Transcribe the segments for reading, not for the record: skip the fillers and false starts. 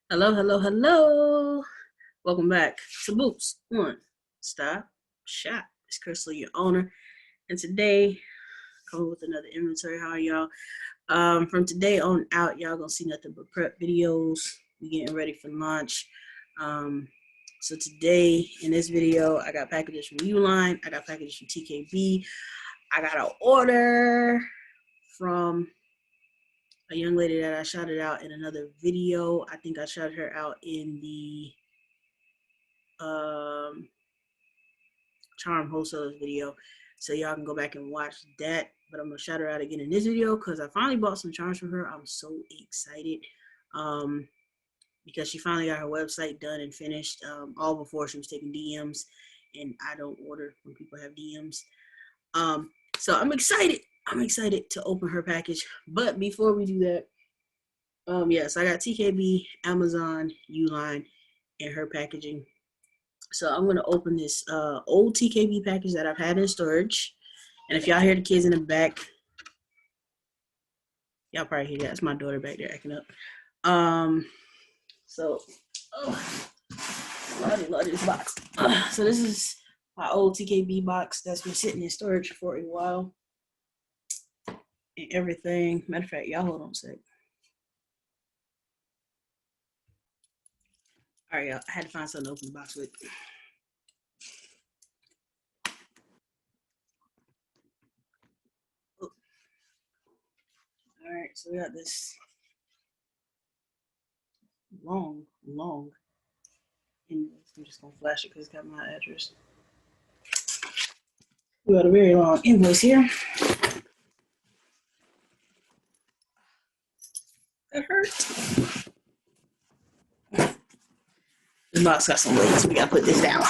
Hello, hello, hello. Welcome back to Boots One Stop Shop. It's Crystal, your owner, and today coming with another inventory. How are y'all? From today on out, y'all gonna see nothing but prep videos. We getting ready for launch. So today in this video, I got packages from Uline. I got packages from TKB. I got an order from a young lady that I shouted out in another video. I think I shouted her out in the Charm Wholesalers video, so y'all can go back and watch that. But I'm gonna shout her out again in this video because I finally bought some charms from her. I'm so excited because she finally got her website done and finished. All before she was taking DMs, and I don't order when people have DMs. So I'm excited. I'm excited to open her package. But before we do that, yes, I got TKB, Amazon, Uline, and her packaging. So I'm gonna open this old TKB package that I've had in storage. And if y'all hear the kids in the back, y'all probably hear that. It's my daughter back there acting up. So, Lordy, this box. So this is my old TKB box that's been sitting in storage for a while. And everything. Matter of fact, y'all hold on a sec. All right, y'all. I had to find something to open the box with. Oh. All right, so we got this long invoice. I'm just gonna flash it because it's got my address. We got a very long invoice here. That hurt. The box got some weight, so we gotta put this down.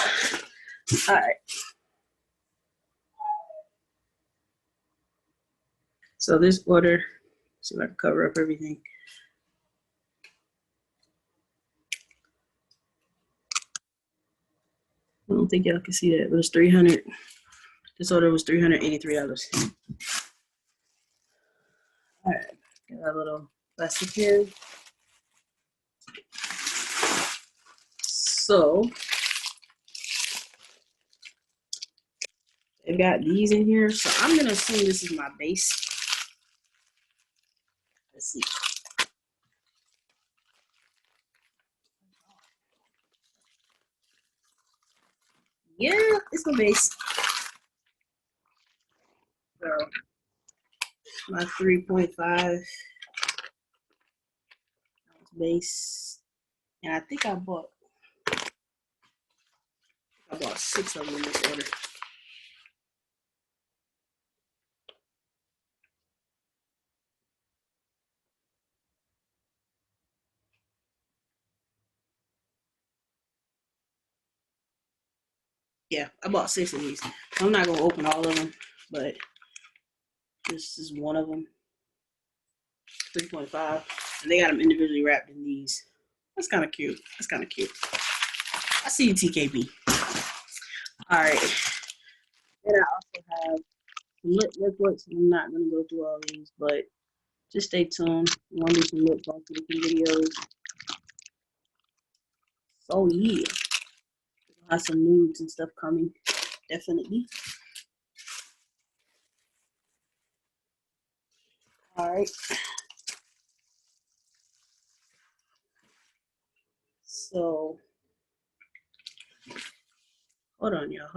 All right. So this order, see if I can cover up everything. I don't think y'all can see that, but it's 300. This order was $383. All right, got a little plastic here. So they've got these in here. So I'm gonna assume this is my base. Let's see. Yeah, it's my base. So my 3.5 base, and I think I bought 6 of them in this order. Yeah, I bought 6 of these. I'm not gonna open all of them, but this is one of them. 3.5, and they got them individually wrapped in these. That's kind of cute. I see you, TKB. All right. And I also have lip liquids. I'm not gonna go through all these, but just stay tuned. I'm gonna do some lip gloss videos. So yeah, we'll have some nudes and stuff coming, definitely. All right. So hold on, y'all.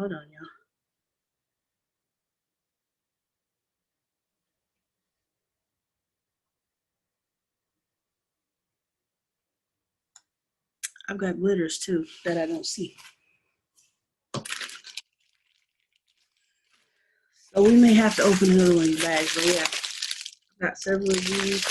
I've got glitters too that I don't see. So we may have to open another one of these bags, but yeah, I've got several of these.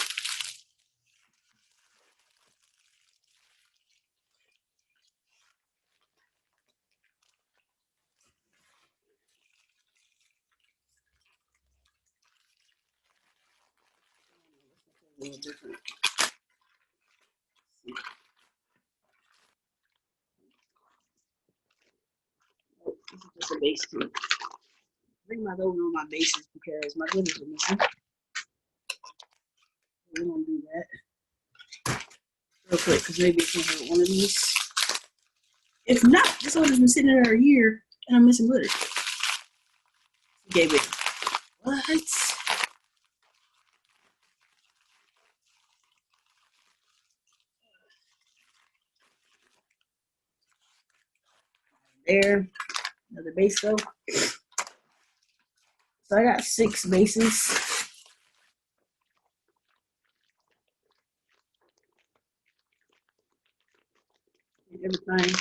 A little different. Oh, this is just a base too. Bring my over on my bases because my glitters are missing. We don't do that. real quick because maybe it's gonna have one of these. If not, this one has been sitting there a year and I'm missing glitter. Gave it what? There, another base though. So I got 6 bases. Everything.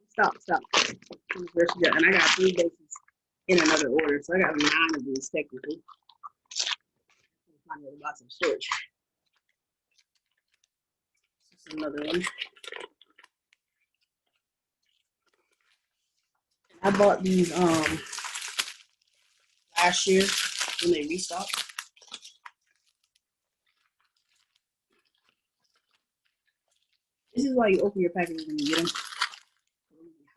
Stop. And I got 3 bases in another order, so I got 9 of these technically. Find another box of storage. This is another one. I bought these last year when they restocked. This is why you open your packages when you get them.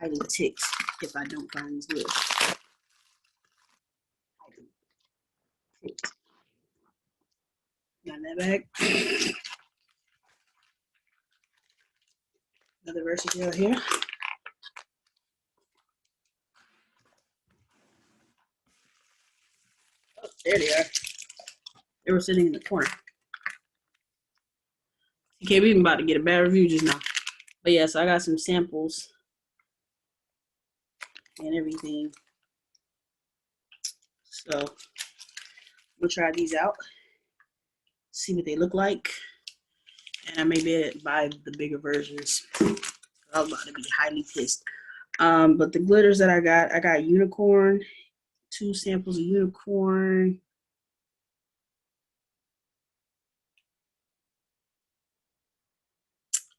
I'm highly ticked if I don't find these good. Got in that bag. Another recipe out here. Oh, there they are. They were sitting in the corner. TKB even about to get a bad review just now. But yeah, so I got some samples and everything. So we'll try these out, see what they look like, and I may buy the bigger versions. I was about to be highly pissed. But the glitters that I got unicorn, 2 samples of unicorn.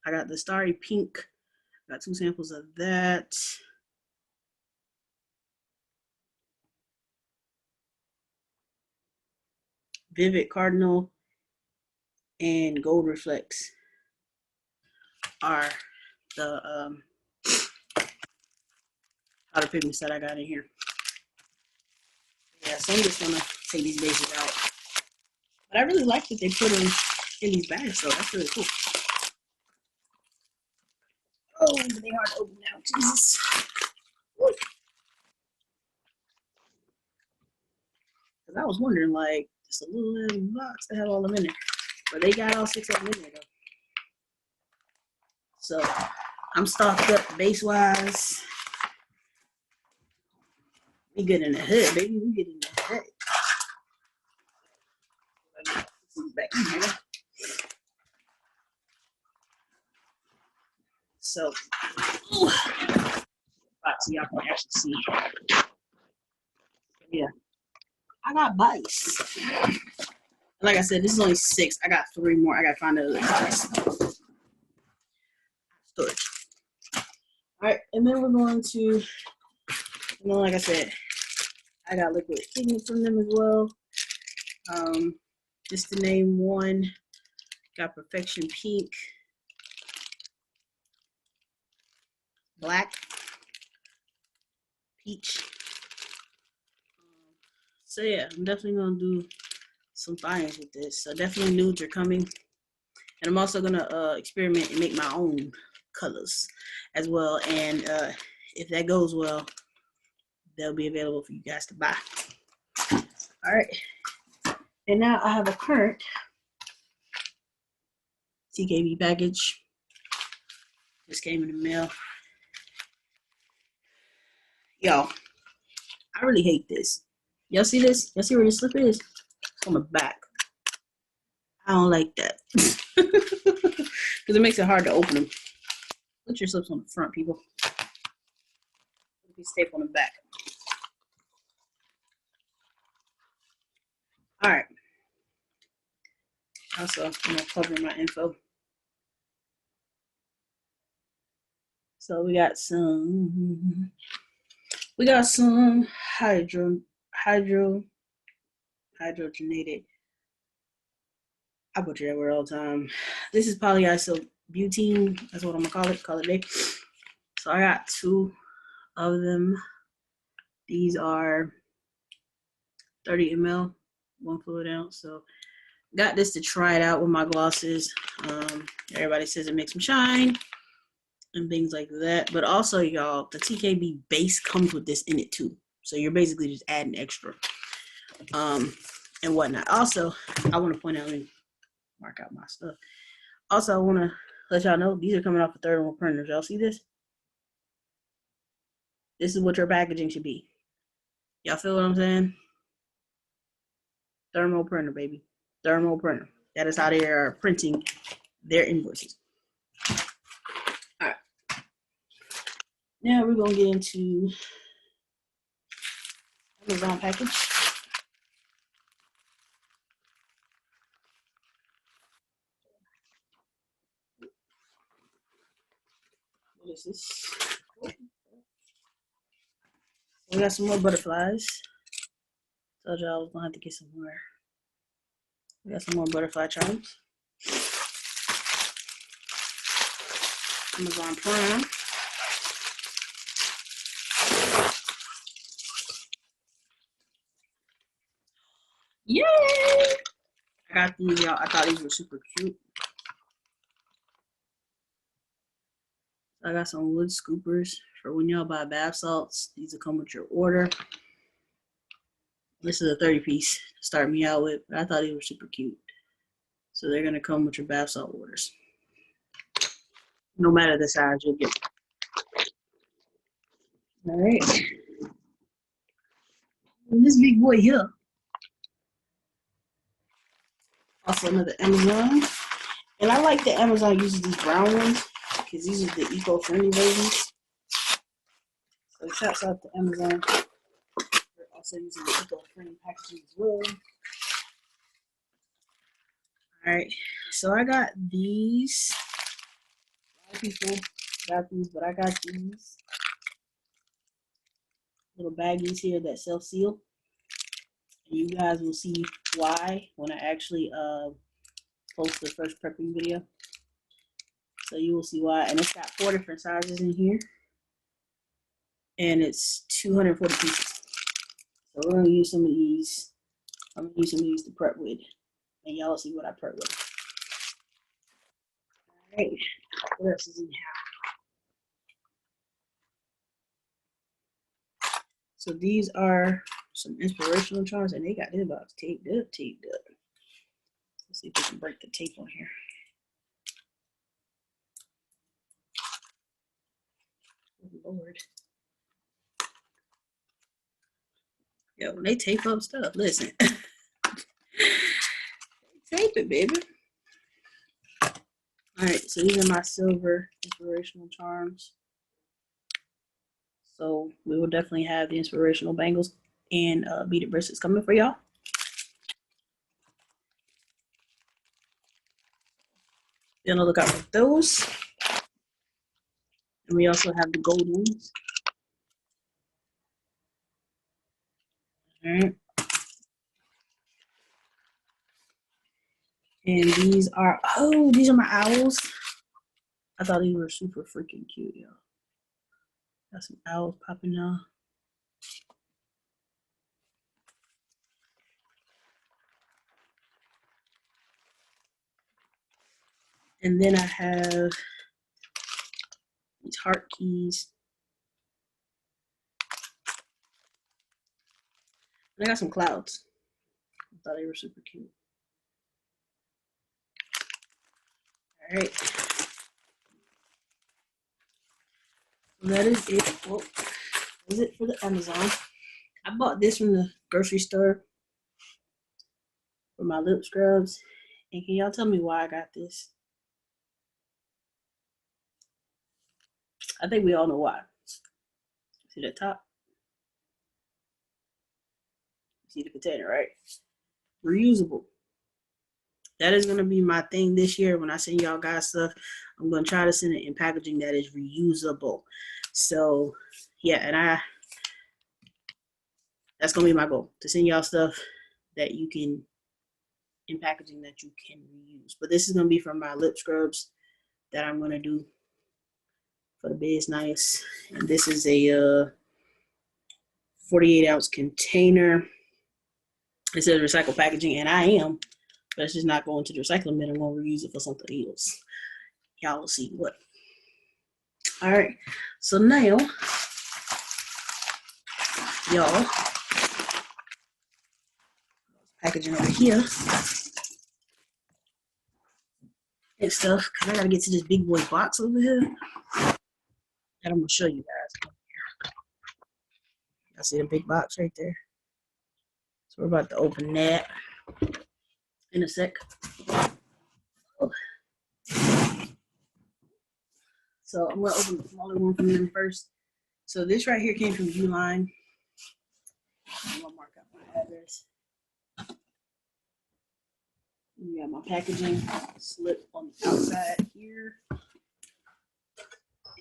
I got the starry pink. Got 2 samples of that. Vivid Cardinal and Gold Reflex are the powder pigments that I got in here. Yeah, so I'm just gonna take these bases out. But I really like that they put them in these bags, so that's really cool. Oh, but they hard to open now, Jesus. Because I was wondering, like, just a little box to have all them in there. But they got all 6 of them in there, though. So, I'm stocked up base-wise. We get in the hood, baby. We get in the hood. Back in here. So, y'all can actually see. Yeah, I got bites. Like I said, this is only 6. I got 3 more. I gotta find the other storage. All right, and then we're going to, like I said, I got liquid pigment from them as well. Just to name one, got Perfection Pink, Black, Peach. So yeah, I'm definitely gonna do some finds with this. So definitely nudes are coming, and I'm also gonna experiment and make my own colors as well. And if that goes well, they'll be available for you guys to buy. All right, and now I have a current TKB package. This came in the mail. Y'all, I really hate this. Y'all see this? Y'all see where the slip is? It's on the back. I don't like that. Because it makes it hard to open them. Put your slips on the front, people. Be safe on the back. All right. Also, I'm gonna cover my info. So we got some hydrogenated. I butcher that word all the time. This is polyisobutene. That's what I'm gonna call it day. So I got 2 of them. These are 30 ml, 1 fluid ounce. So got this to try it out with my glosses. Everybody says it makes them shine and things like that. But also, y'all, the TKB base comes with this in it too. So you're basically just adding extra and whatnot. Also, I want to point out, let me mark out my stuff. Also, I want to let y'all know these are coming off of thermal printers. Y'all see this? This is what your packaging should be. Y'all feel what I'm saying? Thermal printer, baby. Thermal printer. That is how they are printing their invoices. All right. Now we're going to get into Amazon package. What is this? We got some more butterflies. Told y'all I was gonna have to get some more. We got some more butterfly charms. Amazon Prime. Yay! I got these, y'all. I thought these were super cute. I got some wood scoopers for when y'all buy bath salts. These will come with your order. This is a 30-piece to start me out with, but I thought these were super cute. So they're gonna come with your bath salt orders. No matter the size, you'll get them. All right. And this big boy here. Also another Amazon. And I like that Amazon uses these brown ones because these are the eco-friendly versions. So shouts out to Amazon. They're also using the eco-friendly packaging as well. Alright, so I got these. A lot of people got these, but I got these little baggies here that self-seal. And you guys will see why when I actually post the first prepping video. So you will see why. And it's got 4 different sizes in here. And it's 240 pieces. So we're going to use some of these. I'm going to use some of these to prep with. And y'all see what I prep with. Alright. What else is in here? So these are some inspirational charms. And they got this box taped up. Let's see if we can break the tape on here. Oh, Lord. Yo, when they tape up stuff, listen. Tape it, baby. Alright, so these are my silver inspirational charms. So we will definitely have the inspirational bangles and beaded bracelets coming for y'all. Be on the lookout for those. And we also have the gold ones. Alright. And these are, oh, these are my owls. I thought these were super freaking cute, y'all. Got some owls popping out. And then I have these heart keys. And I got some clouds. I thought they were super cute. All right. And that is it. Well, that is it for the Amazon. I bought this from the grocery store for my lip scrubs. And can y'all tell me why I got this? I think we all know why. See the top? See the container, right? Reusable. That is going to be my thing this year. When I send y'all guys stuff, I'm going to try to send it in packaging that is reusable. So, yeah, and that's going to be my goal, to send y'all stuff that you can, in packaging that you can reuse. But this is going to be for my lip scrubs that I'm going to do for the Biz Nice. And this is a 48-ounce container. It says recycle packaging, and I am But it's just not going to the recycling bin. I'm going to reuse it for something else. Y'all will see what. All right. So now, y'all, packaging over here and stuff. Cause I gotta get to this big boy box over here. And I'm gonna show you guys. I see the big box right there. So we're about to open that in a sec. So I'm gonna open the smaller one from them first. So this right here came from Uline. I'm gonna mark out my address. You got my packaging slip on the outside here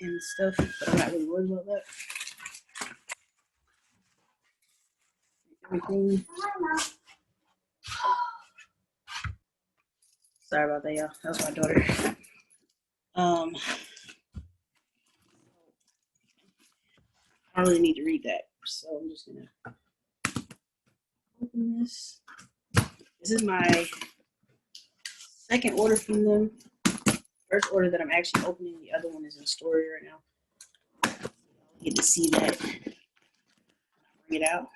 and stuff, but I'm not really worried about that. Everything. Sorry about that, y'all. That's my daughter. I don't really need to read that, so I'm just gonna open this. This is my second order from them. First order that I'm actually opening. The other one is in storage right now. You get to see that. Bring it out.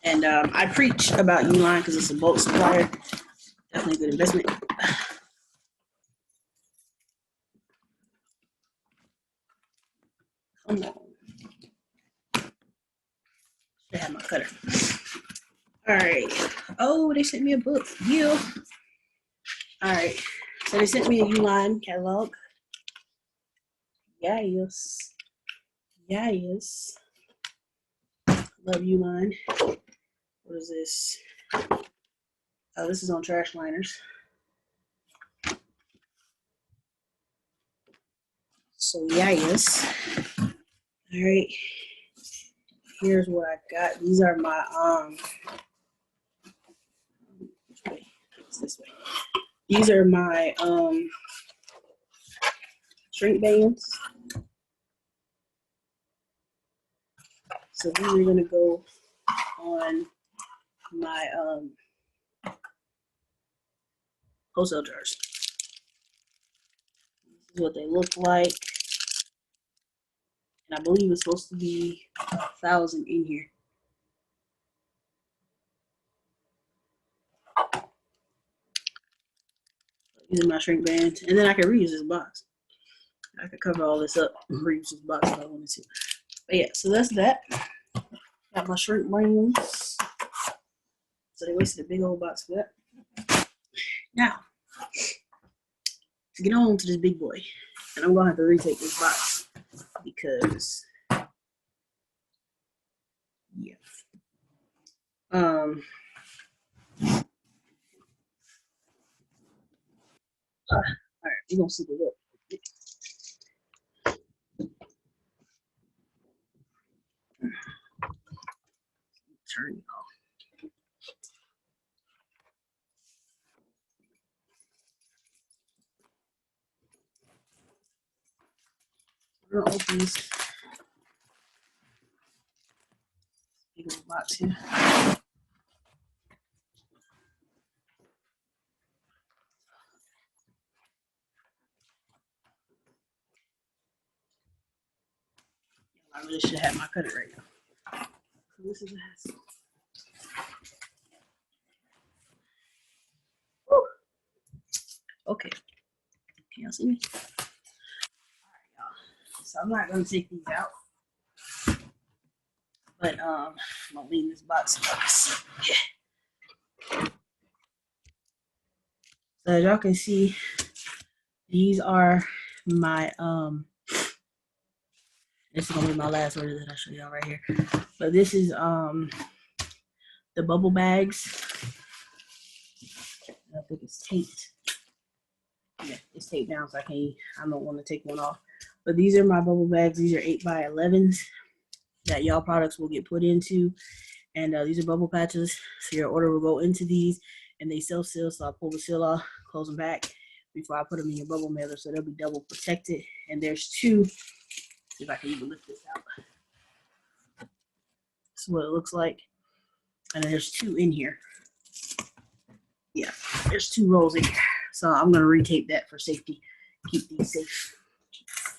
And I preach about Uline because it's a bulk supplier. Definitely a good investment. Come on. Should have my cutter. All right. Oh, they sent me a book. Yeah. All right. So they sent me a Uline catalog. Yes. Yes. Love Uline. What is this? Oh, this is on trash liners. So yes. All right. Here's what I got. These are my which way? It's this way. These are my shrink bands. So these are gonna go on my wholesale jars. This is what they look like. And I believe it's supposed to be 1,000 in here. These are my shrink bands. And then I can reuse this box. I could cover all this up and reuse this box if I wanted to. But yeah, so that's that. Got my shrink bands. So they wasted a big old box for that. Now, to get on to this big boy, and I'm gonna have to retake this box because yeah. All right, we're gonna see the look. Turn it off. We're gonna open this big old box here. I really should have my cutter right now. So this is a hassle. Woo. Okay. Can y'all see me? Alright, y'all. So I'm not gonna take these out. But I'm gonna leave this box. Yeah. So as y'all can see, these are my this is gonna be my last order that I show y'all right here. But this is the bubble bags. I think it's taped. Yeah, it's taped down, so I don't want to take one off. But these are my bubble bags. These are 8x11s that y'all products will get put into. And these are bubble patches. So your order will go into these and they self-seal. So I'll pull the seal off, close them back before I put them in your bubble mailer. So they'll be double protected. And there's two. See if I can even lift this out. This is what it looks like. And there's two in here. Yeah, there's 2 rolls in here. So I'm gonna retape that for safety. Keep these safe.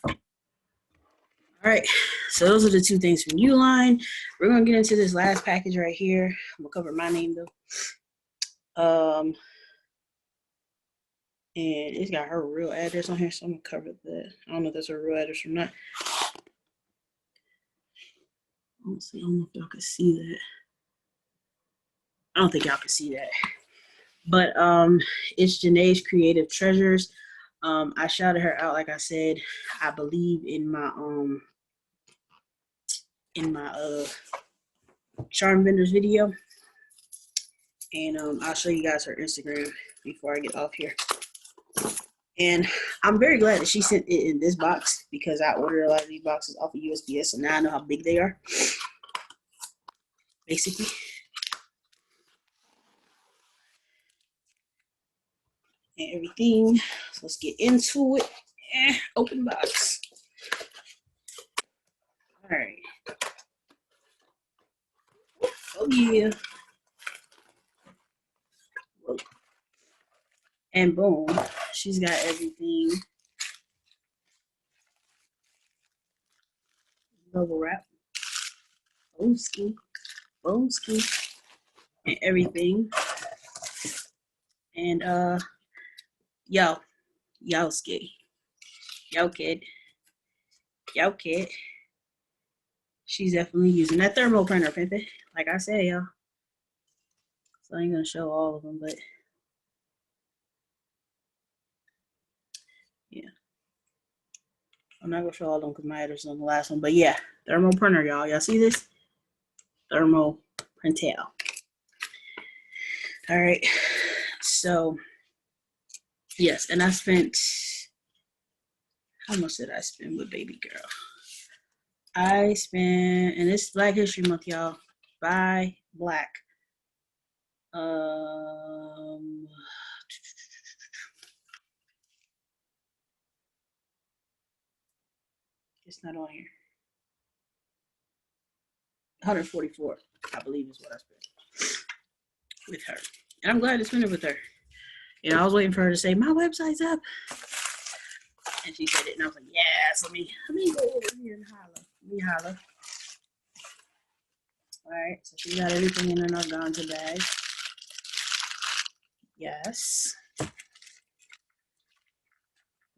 All right, so those are the 2 things from Uline. We're gonna get into this last package right here. I'm gonna cover my name though. And it's got her real address on here, so I'm gonna cover that. I don't know if that's her real address or not. I don't know if y'all can see that. I don't think y'all can see that. But it's Jonnay's Creative Treasures. I shouted her out, like I said, I believe in my charm vendors video. And I'll show you guys her Instagram before I get off here. And I'm very glad that she sent it in this box because I ordered a lot of these boxes off of USPS, so now I know how big they are, basically. And everything. So let's get into it. Open box. All right. Oh yeah. Whoa. And boom, she's got everything. Bubble wrap. Boomski. Boomski. And everything. And yo ski. Yo kid. She's definitely using that thermal printer, Pimpin'. Like I said, y'all. So I ain't gonna show all of them, but yeah. I'm not gonna show all of them because my address is on the last one. But yeah, thermal printer, y'all. Y'all see this? Thermal printer. All right. So yes, and I spent, how much did I spend with baby girl? I spent, and it's Black History Month, y'all. Buy black. It's not on here. 144, I believe, is what I spent with her. And I'm glad to spend it with her. You know, I was waiting for her to say, my website's up. And she said it, and I was like, yes, let me go over here and holler. Let me holler. All right, so she got everything in an organza bag. Yes.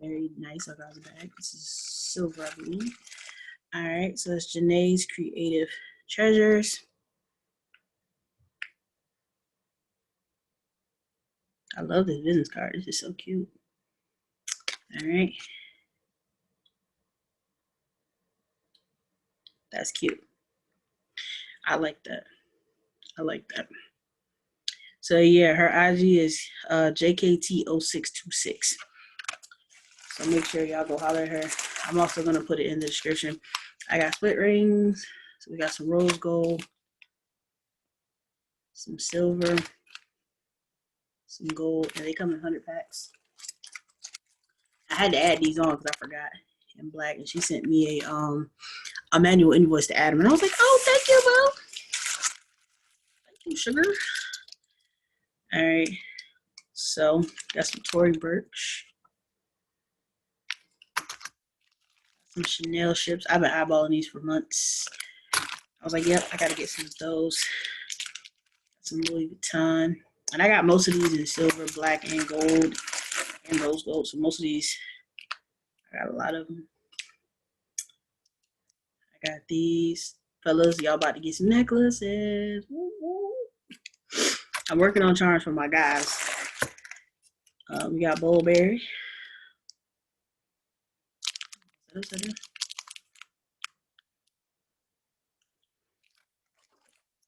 Very nice organza bag. This is silver, I believe. All right, so it's Jonnay's Creative Treasures. I love this business card. This is so cute. All right. That's cute. I like that. I like that. So yeah, her IG is JKT0626. So make sure y'all go holler at her. I'm also gonna put it in the description. I got split rings. So we got some rose gold, some silver, some gold, and they come in 100 packs. I had to add these on because I forgot. In black, and she sent me a manual invoice to add them, and I was like, oh, thank you, bro. Thank you, sugar. All right. So got some Tory Burch. Some Chanel ships. I've been eyeballing these for months. I was like, yep, I gotta get some of those. Some Louis Vuitton. And I got most of these in silver, black, and gold, and rose gold. So most of these, I got a lot of them. I got these. Fellas, y'all about to get some necklaces. Woo-woo. I'm working on charms for my guys. We got Bullberry. And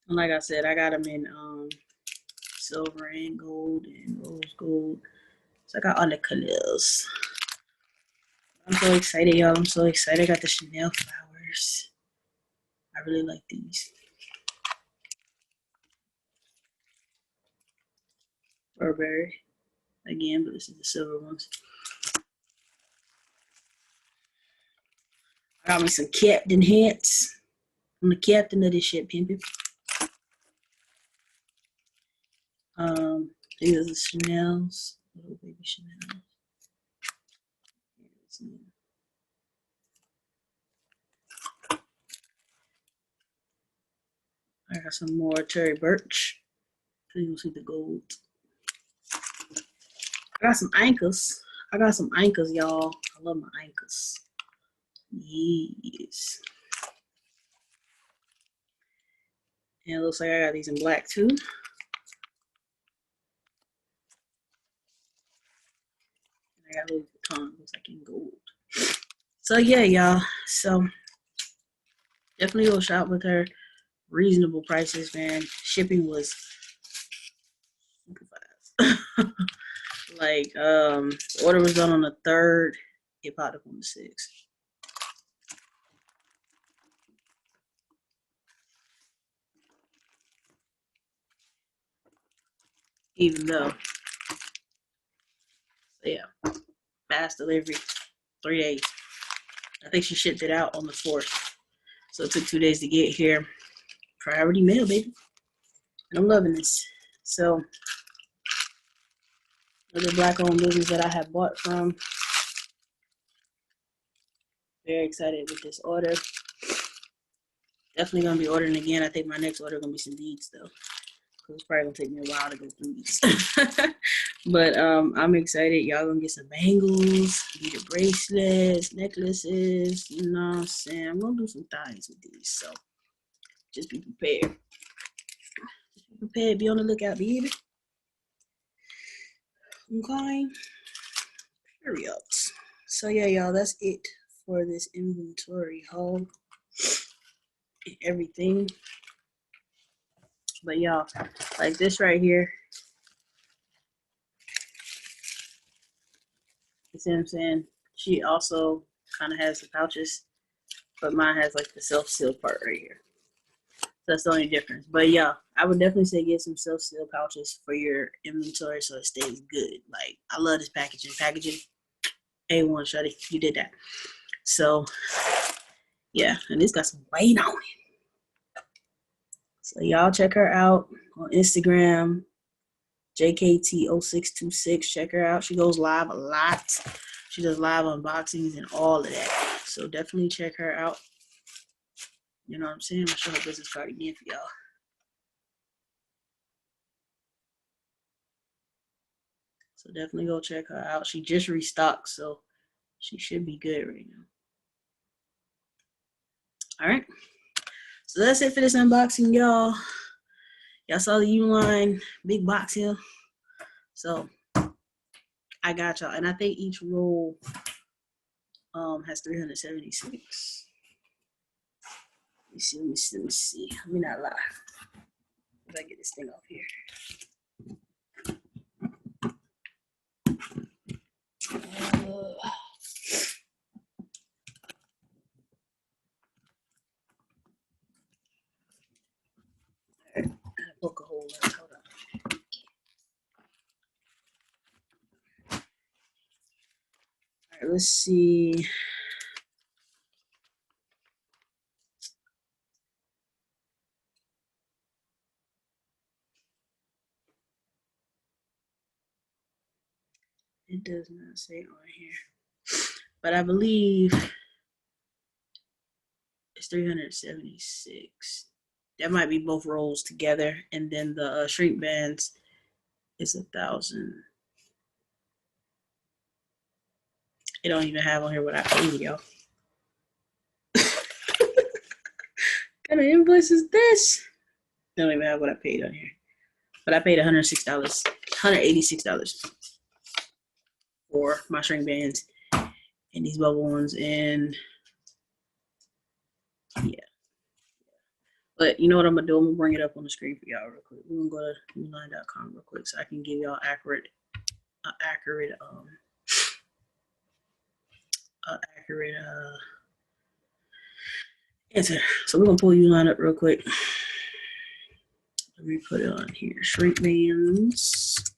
like I said, I got them in silver and gold and rose gold. So I got all the colors. I'm so excited, y'all. I'm so excited. I got the Chanel flowers. I really like these. Burberry again, but this is the silver ones. I got me some Captain hats. I'm the captain of this shit, pimpin'. These are the Chanel's, little baby Chanel. I got some more Cherry Birch. So you can see the gold. I got some anchors. Y'all. I love my anchors. Yes. And it looks like I got these in black too. And I got Louis Vuitton. Looks like in gold. So yeah, y'all. So definitely go shop with her. Reasonable prices, man. Shipping was super fast. Like, the order was done on the 3rd. It popped up on the 6th. Even though, so yeah, fast delivery, 3 days. I think she shipped it out on the 4th. So it took 2 days to get here. Priority mail, baby. And I'm loving this. So, another black-owned business that I have bought from. Very excited with this order. Definitely gonna be ordering again. I think my next order gonna be some beads though. It's probably gonna take me a while to go through these. But I'm excited. Y'all gonna get some bangles, beaded bracelets, necklaces, you know what I'm saying? I'm gonna do some things with these. So just be prepared. Just be prepared, be on the lookout, baby. Okay. Period. So yeah, y'all, that's it for this inventory haul. Everything. But y'all, like this right here. You see what I'm saying? She also kind of has the pouches, but mine has like the self-seal part right here. That's the only difference. But yeah, I would definitely say get some self-seal pouches for your inventory so it stays good. Like, I love this packaging. Packaging, A1, shawty. You did that. So yeah, and it's got some weight on it. So y'all check her out on Instagram, JKT0626. Check her out. She goes live a lot. She does live unboxings and all of that. So definitely check her out. You know what I'm saying? I'm gonna show her business card again for y'all. So definitely go check her out. She just restocked, so she should be good right now. All right. So that's it for this unboxing, y'all. Y'all saw the Uline big box here. So I got y'all. And I think each roll has 376. Let me see. Let me not lie. If I get this thing off here. Poke a hole in it. Hold on. All right, let's see. It does not say on here, but I believe it's 376. That might be both rolls together, and then the shrink bands is 1,000. It don't even have on here what I paid, y'all. What kind of invoice is this? They don't even have what I paid on here. But I paid $106, $186 for my shrink bands and these bubble ones, and yeah. But you know what I'm gonna do? I'm gonna bring it up on the screen for y'all real quick. We're gonna go to newline.com real quick so I can give y'all accurate answer. So we're gonna pull Uline up real quick. Let me put it on here. Shrink bands.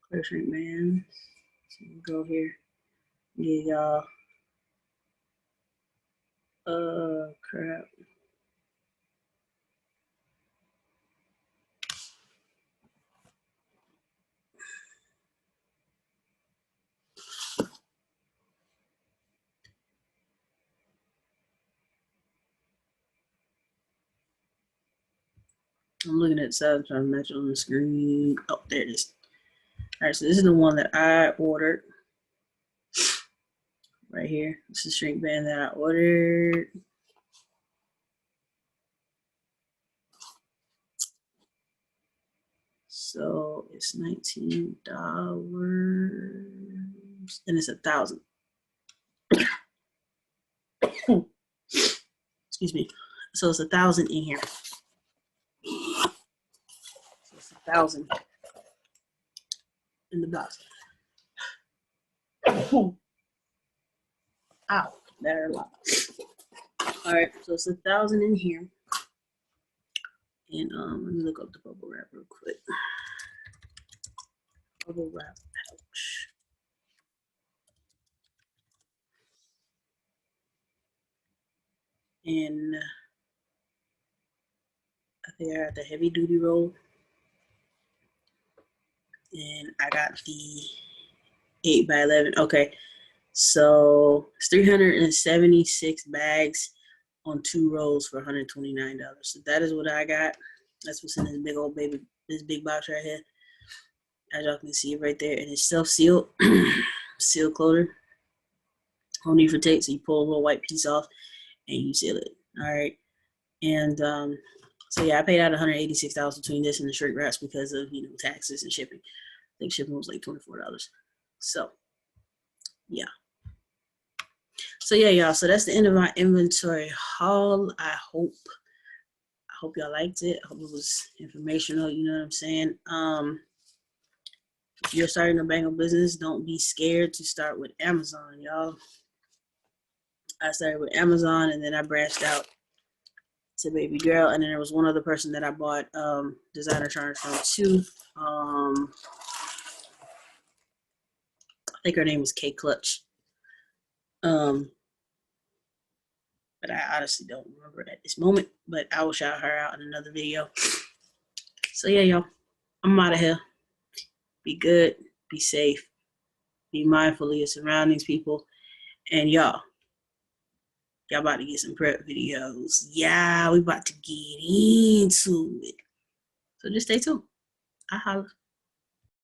Clear shrink bands. So we'll go here. Yeah, y'all. Crap. I'm looking at the side, trying to match it on the screen. Oh, there it is. All right, so this is the one that I ordered. Right here. This is the shrink band that I ordered. So it's $19 and it's 1,000. Excuse me. So it's 1,000 in here. So it's 1,000 in the box. Ow, that hurt a lot. All right, so it's 1,000 in here. And let me look up the bubble wrap real quick. Bubble wrap pouch. And I think I got the heavy duty roll. And I got the 8x11. Okay, so it's 376 bags on 2 rolls for $129. So that is what I got. That's what's in this big old baby, this big box right here. As y'all can see it right there, and it's self-sealed, sealed clothing. No need for tape, so you pull a little white piece off and you seal it. All right, and so yeah, I paid out $186 between this and the shrink wraps because of taxes and shipping. I think shipping was like $24. So yeah. So yeah, y'all. So that's the end of my inventory haul. I hope y'all liked it. I hope it was informational. You know what I'm saying? If you're starting a bangle business, don't be scared to start with Amazon, y'all. I started with Amazon, and then I branched out to Baby Girl, and then there was one other person that I bought designer charms from too. I think her name was K Clutch. But I honestly don't remember at this moment. But I will shout her out in another video. So yeah, y'all, I'm out of here. Be good, be safe, be mindful of your surroundings, people, and y'all about to get some prep videos. Yeah, we about to get into it. So just stay tuned. I holla.